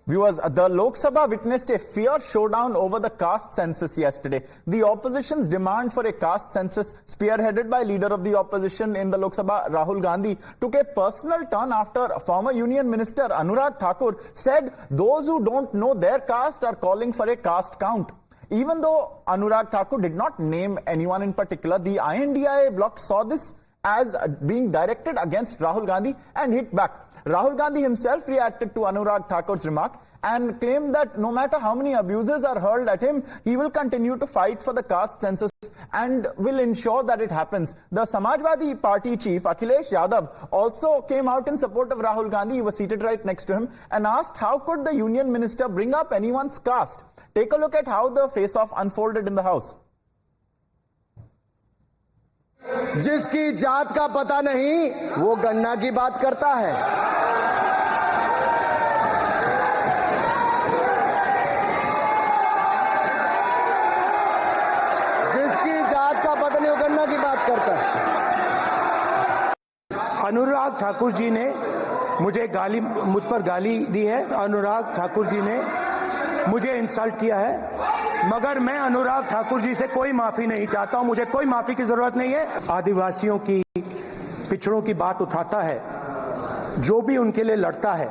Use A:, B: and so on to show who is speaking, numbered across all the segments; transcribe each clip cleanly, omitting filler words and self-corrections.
A: Viewers, the Lok Sabha witnessed a fierce showdown over the caste census yesterday. The opposition's demand for a caste census, spearheaded by leader of the opposition in the Lok Sabha, Rahul Gandhi, took a personal turn after former Union Minister Anurag Thakur said those who don't know their caste are calling for a caste count. Even though Anurag Thakur did not name anyone in particular, the INDIA bloc saw this as being directed against Rahul Gandhi and hit back. Rahul Gandhi himself reacted to Anurag Thakur's remark and claimed that no matter how many abuses are hurled at him, he will continue to fight for the caste census and will ensure that it happens. The Samajwadi Party chief, Akhilesh Yadav, also came out in support of Rahul Gandhi. He was seated right next to him and asked how could the union minister bring up anyone's caste. Take a look at how the face-off unfolded in the house.
B: जिसकी जात का पता नहीं वो गन्ना की बात करता है। जिसकी जात का पता नहीं वो गन्ना की बात करता है। अनुराग ठाकुर जी ने मुझ पर गाली दी है। अनुराग ठाकुर जी ने मुझे इंसल्ट किया है, मगर मैं अनुराग ठाकुर जी से कोई माफी नहीं चाहता हूं। मुझे कोई माफी की जरूरत नहीं है। आदिवासियों की, पिछड़ों की बात उठाता है, जो भी उनके लिए लड़ता है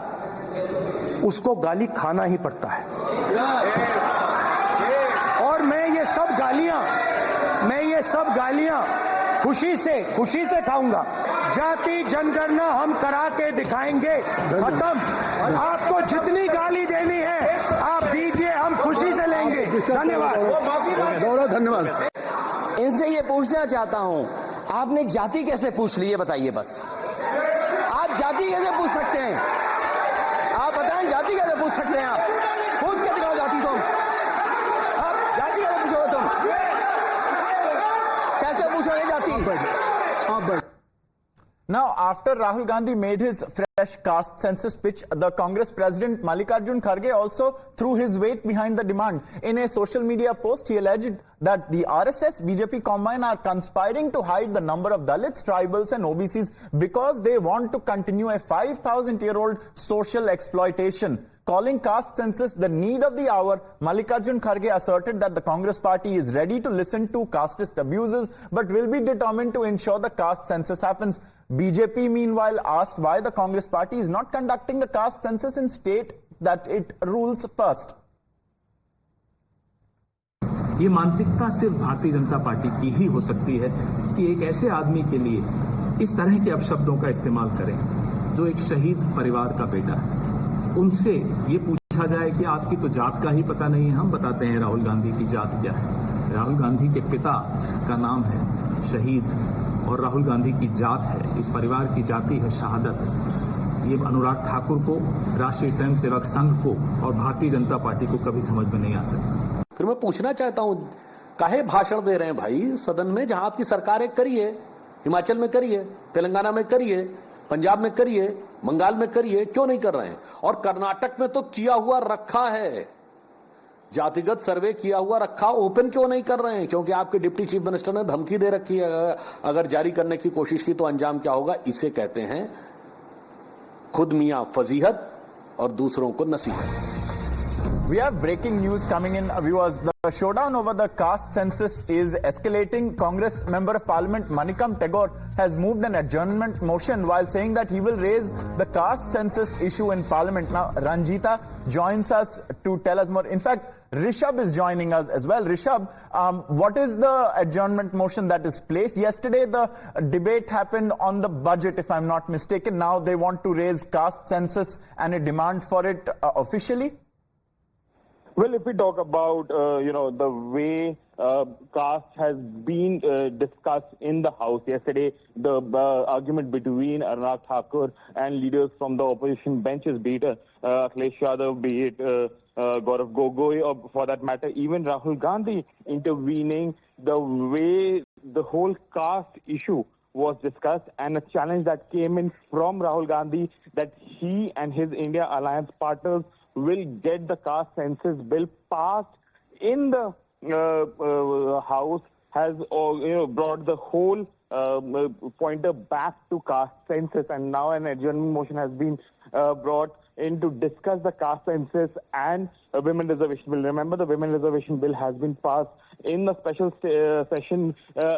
B: उसको गाली खाना ही पड़ता है। और मैं ये सब गालियां खुशी से खाऊंगा। जाति जनगणना हम करा के दिखाएंगे। खत्म। आपको जितनी गाली देनी है आप दीजिए, हम खुशी से लेंगे। धन्यवाद।
C: गौरव, धन्यवाद।
D: इनसे ये पूछना चाहता हूं, आपने जाति कैसे पूछ ली, ये बताइए बस। आप जाति कैसे पूछ सकते हैं? आप बताएं, जाति कैसे पूछ सकते हैं? आप पूछ के दिखाओ जाति तुम। आप जाति कैसे पूछोगे तुम? कैसे पूछोगे जाति?
A: Now, after Rahul Gandhi made his fresh caste census pitch, the Congress President Mallikarjun Kharge also threw his weight behind the demand. In a social media post, he alleged that the RSS-BJP combine are conspiring to hide the number of Dalits, tribals and OBCs because they want to continue a 5,000-year-old social exploitation. Calling caste census the need of the hour, Mallikarjun Kharge asserted that the Congress party is ready to listen to casteist abuses but will be determined to ensure the caste census happens. BJP meanwhile asked why the Congress party is not conducting the caste census in state that it rules first.
E: ये मानसिकता सिर्फ Bharatiya Janata party की ही हो सकती है कि एक ऐसे आदमी के लिए इस तरह के अपशब्दों का इस्तेमाल करें जो एक शहीद परिवार का बेटा है। उनसे ये पूछा जाए कि आपकी तो जात का ही पता नहीं है। हम बताते हैं राहुल गांधी की जात क्या है। राहुल गांधी के पिता का नाम है शहीद और राहुल गांधी की जात है, इस परिवार की जाति है शहादत। ये अनुराग ठाकुर को, राष्ट्रीय स्वयंसेवक संघ को और भारतीय जनता पार्टी को कभी समझ में नहीं आ सकता।
F: फिर मैं पूछना चाहता हूं, काहे भाषण दे रहे हैं भाई सदन में, जहां आपकी सरकार एक करिए, हिमाचल में करिए, तेलंगाना में करिए, पंजाब में करिए, बंगाल में करिए, क्यों नहीं कर रहे हैं? और कर्नाटक में तो किया हुआ रखा है, जातिगत सर्वे किया हुआ रखा, ओपन क्यों नहीं कर रहे हैं? क्योंकि आपके डिप्टी चीफ मिनिस्टर ने धमकी दे रखी है, अगर जारी करने की कोशिश की तो अंजाम क्या होगा। इसे कहते हैं खुद मियां फजीहत और दूसरों को नसीहत।
A: We have breaking news coming in, viewers. The showdown over the caste census is escalating. Congress Member of Parliament Manikam Tagore has moved an adjournment motion while saying that he will raise the caste census issue in Parliament. Now, Ranjita joins us to tell us more. In fact, Rishabh is joining us as well. Rishabh, what is the adjournment motion that is placed? Yesterday, the debate happened on the budget, if I'm not mistaken. Now they want to raise caste census and a demand for it officially?
G: Well, if we talk about, the way caste has been discussed in the House yesterday, the argument between Anurag Thakur and leaders from the opposition benches, be it Akhilesh Yadav, be it Gaurav Gogoi, or for that matter, even Rahul Gandhi intervening, the way the whole caste issue was discussed and a challenge that came in from Rahul Gandhi that he and his India Alliance partners will get the caste census bill passed in the House has brought the whole pointer back to caste census, and now an adjournment motion has been brought in to discuss the caste census and women reservation bill. Remember, the women reservation bill has been passed in the special session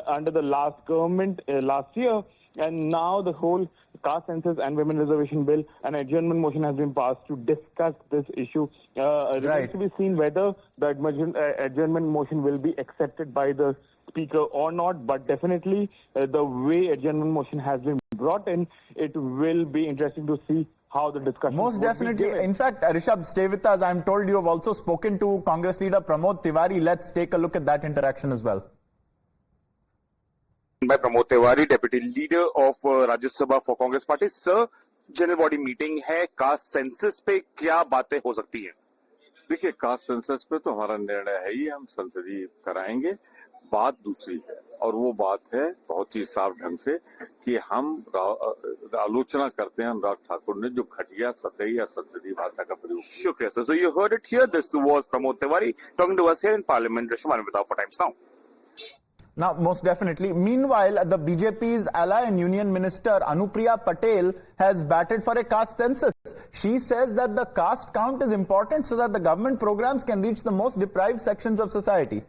G: under the last government last year, and now the whole caste census and women reservation bill, an adjournment motion has been passed to discuss this issue. Remains to be seen whether the adjournment motion will be accepted by the Speaker or not, but definitely the way adjournment motion has been brought in, it will be interesting to see how the discussion
A: most definitely. In fact, Rishabh, stay with us. I'm told you have also spoken to Congress leader Pramod Tiwari. Let's take a look at that interaction as well.
H: By Pramod Tiwari, Deputy Leader of Rajya Sabha for Congress Party. Sir, general body meeting है, caste census पे क्या बातें हो सकती हैं?
I: देखिए, caste census पे तो हमारा निर्णय है ही, हम संसदीय कराएंगे। बात दूसरी है, और वो बात है बहुत ही साफ ढंग से कि हम आलोचना करते हैं अनुराग ठाकुर ने जो घटिया सतही या संसदीय भाषा का प्रयोग।
H: शुक्रिया sir. So you heard it here. This was Pramod Tiwari talking to us here in Parliament. Rishman with Alpha Times now.
A: Now, most definitely. Meanwhile, the BJP's ally and Union Minister Anupriya Patel has batted for a caste census. She says that the caste count is important so that the government programs can reach the most deprived sections of society.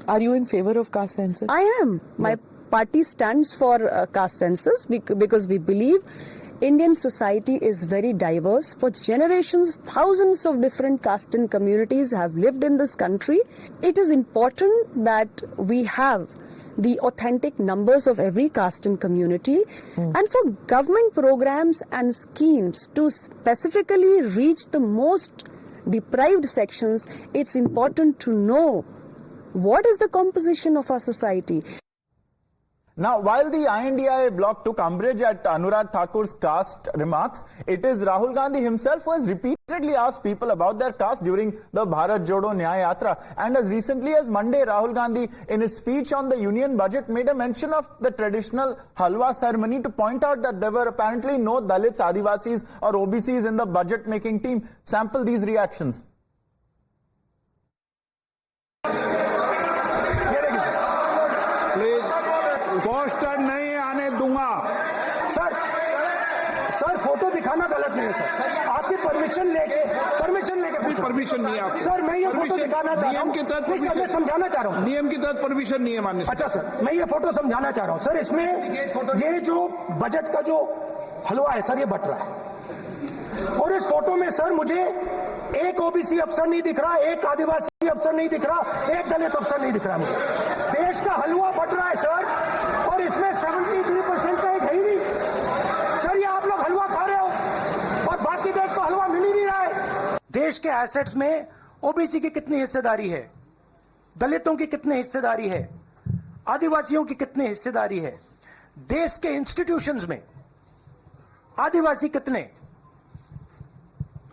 J: Are you in favor of caste census?
K: I am. My party stands for caste census because we believe Indian society is very diverse. For generations, thousands of different caste and communities have lived in this country. It is important that we have the authentic numbers of every caste and community. And for government programs and schemes to specifically reach the most deprived sections, it's important to know what is the composition of our society.
A: Now, while the INDIA bloc took umbrage at Anurag Thakur's caste remarks, it is Rahul Gandhi himself who has repeatedly asked people about their caste during the Bharat Jodo Nyaya Yatra. And as recently as Monday, Rahul Gandhi, in his speech on the union budget, made a mention of the traditional halwa ceremony to point out that there were apparently no Dalits, Adivasis or OBCs in the budget-making team. Sample these reactions.
C: Poster नहीं आने दूंगा।
B: Sir photo दिखाना गलत नहीं है sir. आपकी permission लेके
C: permission नहीं है आपको।
B: सर मैं ये फोटो दिखाना चाह रहा हूँ।
C: नियम के तहत
B: मैं समझाना चाह रहा हूँ।
C: नियम के तहत परमिशन नहीं है माननीय।
B: अच्छा सर, मैं ये फोटो समझाना चाह रहा हूँ। सर इसमें ये जो बजट का जो हलवा है सर, ये बट रहा है, और इस फोटो में सर मुझे एक ओबीसी अफसर नहीं दिख रहा, एक आदिवासी अफसर नहीं दिख रहा, एक दलित अफसर नहीं दिख रहा। मुझे देश का हलवा बट रहा है सर, और इसमें 73% का एक है ही नहीं। सर ये आप लोग हलवा खा रहे हो और बाकी देश को हलवा मिल ही नहीं रहा है। देश के एसेट्स में ओबीसी की कितनी हिस्सेदारी है, दलितों की कितनी हिस्सेदारी है, आदिवासियों की कितनी हिस्सेदारी है, देश के इंस्टीट्यूशंस में आदिवासी कितने,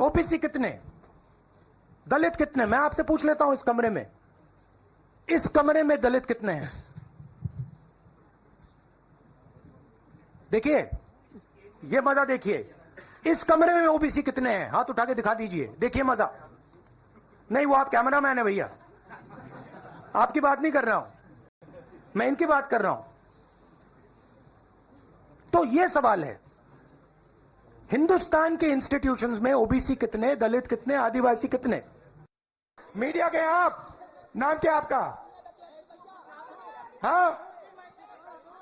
B: ओबीसी कितने, दलित कितने। मैं आपसे पूछ लेता हूं, इस कमरे में दलित कितने हैं? देखिए, ये मजा देखिए, इस कमरे में ओबीसी कितने हैं? हाथ उठा के दिखा दीजिए, देखिए मजा। नहीं, वो आप कैमरामैन है भैया, आपकी बात नहीं कर रहा हूं, मैं इनकी बात कर रहा हूं। तो ये सवाल है, हिंदुस्तान के इंस्टीट्यूशंस में ओबीसी कितने, दलित कितने, आदिवासी कितने? मीडिया के आप, नाम क्या आपका? हाँ,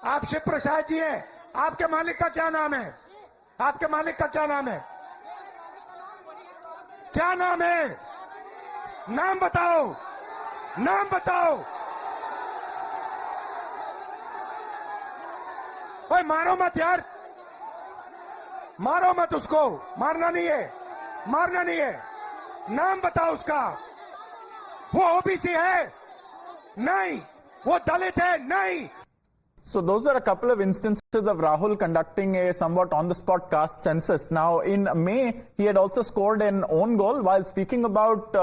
B: आप शिव प्रसाद जी हैं। आपके मालिक का क्या नाम है? आपके मालिक का क्या नाम है? क्या नाम है? नाम बताओ, नाम बताओ। ओए मारो मत यार, मारो मत उसको, मारना नहीं है, मारना नहीं है। नाम बताओ उसका। वो ओबीसी है? नहीं। वो दलित है? नहीं।
A: So those are a couple of instances of Rahul conducting a somewhat on-the-spot caste census. Now, in May, he had also scored an own goal while speaking about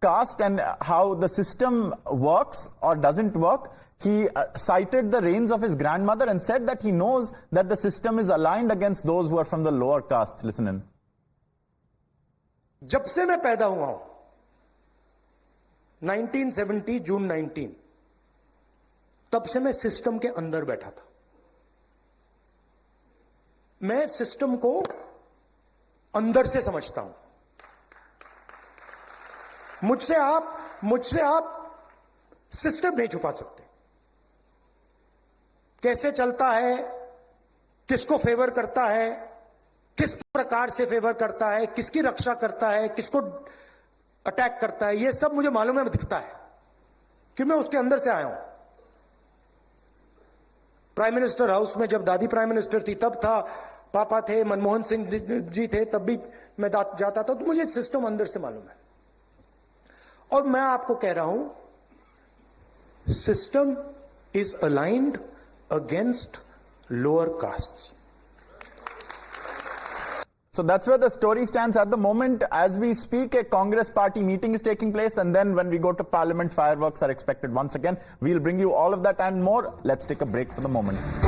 A: caste and how the system works or doesn't work. He cited the reigns of his grandmother and said that he knows that the system is aligned against those who are from the lower castes. Listen in.
B: जब से मैं पैदा हुआ हूं, 1970 जून 19, तब से मैं system के अंदर बैठा था। मैं सिस्टम को अंदर से समझता हूं। मुझसे आप सिस्टम नहीं छुपा सकते। कैसे चलता है, किसको फेवर करता है, किस प्रकार से फेवर करता है, किसकी रक्षा करता है, किसको अटैक करता है, यह सब मुझे मालूम है, दिखता है कि मैं उसके अंदर से आया हूं। प्राइम मिनिस्टर हाउस में जब दादी प्राइम मिनिस्टर थी तब था, पापा थे, मनमोहन सिंह जी थे, तब भी मैं जाता था, तो मुझे सिस्टम अंदर से मालूम है। और मैं आपको कह रहा हूं, system is aligned against lower castes.
A: So that's where the story stands at the moment. As we speak, a Congress party meeting is taking place, and then when we go to Parliament, fireworks are expected once again. We'll bring you all of that and more. Let's take a break for the moment.